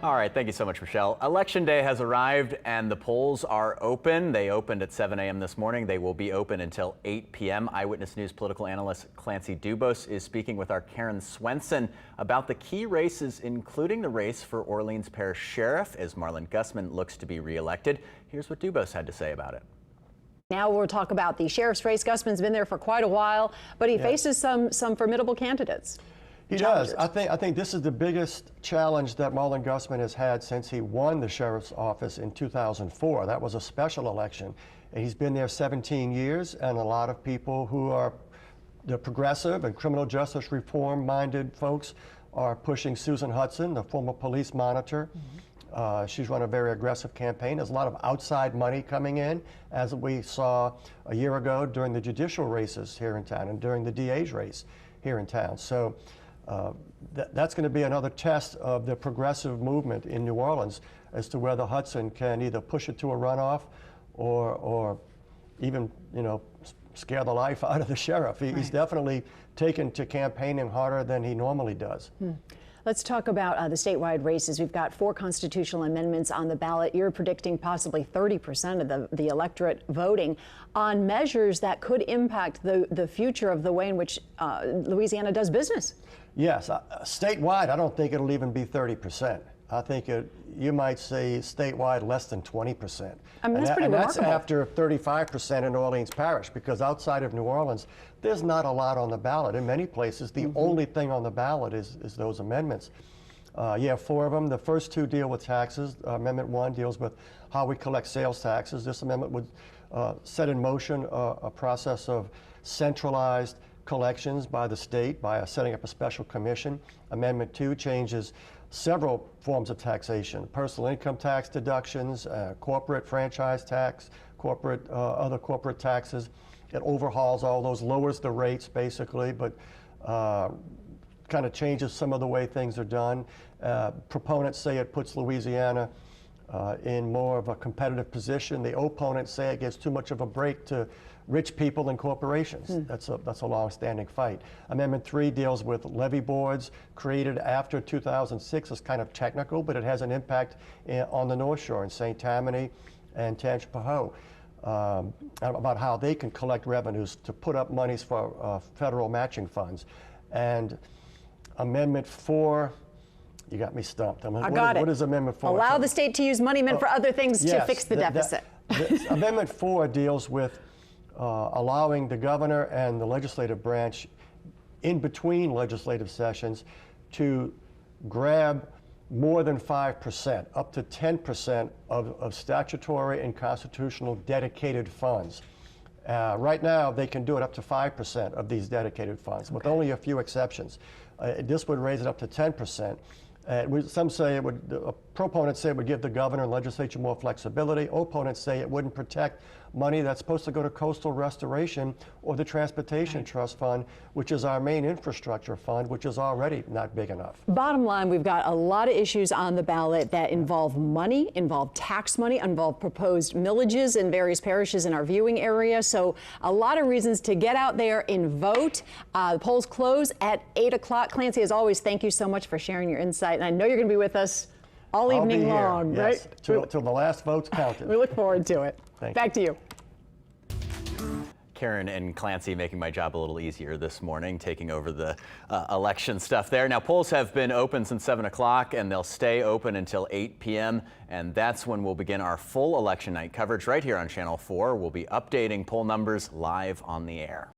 All right, thank you so much, Michelle. Election day has arrived and the polls are open. They opened at 7 a.m. this morning. They will be open until 8 p.m. Eyewitness News political analyst Clancy Dubose is speaking with our Karen Swenson about the key races, including the race for Orleans Parish Sheriff as Marlin Gusman looks to be reelected. Here's what Dubose had to say about it. Now we'll talk about the sheriff's race. Gusman's been there for quite a while, but he faces some formidable candidates. He does. I think this is the biggest challenge that Marlin Gusman has had since he won the sheriff's office in 2004. That was a special election. And he's been there 17 years, and a lot of people who are the progressive and criminal justice reform-minded folks are pushing Susan Hudson, the former police monitor. She's run a very aggressive campaign. There's a lot of outside money coming in, as we saw a year ago during the judicial races here in town and during the DA's race here in town. So that's going to be another test of the progressive movement in New Orleans as to whether Hudson can either push it to a runoff or even, scare the life out of the sheriff. He's definitely taken to campaigning harder than he normally does. Let's talk about the statewide races. We've got 4 constitutional amendments on the ballot. You're predicting possibly 30% of the electorate voting on measures that could impact the future of the way in which Louisiana does business. Yes, statewide, I don't think it'll even be 30%. I think you might say statewide less than 20%. I mean, that's pretty remarkable. That's after 35% in Orleans Parish, because outside of New Orleans, there's not a lot on the ballot. In many places, the only thing on the ballot is those amendments. You have 4 of them. The first 2 deal with taxes. Amendment 1 deals with how we collect sales taxes. This amendment would set in motion a process of centralized collections by the state by setting up a special commission. Amendment 2 changes several forms of taxation: personal income tax deductions, corporate franchise tax, other corporate taxes. It overhauls all those, lowers the rates basically, but kind of changes some of the way things are done. Proponents say it puts Louisiana in more of a competitive position. The opponents say it gives too much of a break to rich people and corporations. That's a long-standing fight. Amendment 3 deals with levy boards created after 2006. It's kind of technical, but it has an impact on the North Shore in St. Tammany and Tangipahoa about how they can collect revenues to put up monies for federal matching funds. And Amendment 4, you got me stumped. I got it. What is Amendment 4? Allow the state to use money meant for other things to fix the deficit. Amendment 4 deals with allowing the governor and the legislative branch in between legislative sessions to grab more than 5%, up to 10% of statutory and constitutional dedicated funds. Right now, they can do it up to 5% of these dedicated funds, with only a few exceptions. This would raise it up to 10%. Some say it would, proponents say it would give the governor and legislature more flexibility. Opponents say it wouldn't protect money that's supposed to go to coastal restoration or the Transportation Trust Fund, which is our main infrastructure fund, which is already not big enough. Bottom line, we've got a lot of issues on the ballot that involve money, involve tax money, involve proposed millages in various parishes in our viewing area. So a lot of reasons to get out there and vote. The polls close at 8 o'clock. Clancy, as always, thank you so much for sharing your insight. And I know you're going to be with us all evening long, right? Yes, till the last vote's counted. We look forward to it. Back to you. Karen and Clancy making my job a little easier this morning, taking over the election stuff there. Now, polls have been open since 7 o'clock and they'll stay open until 8 p.m. And that's when we'll begin our full election night coverage right here on Channel 4. We'll be updating poll numbers live on the air.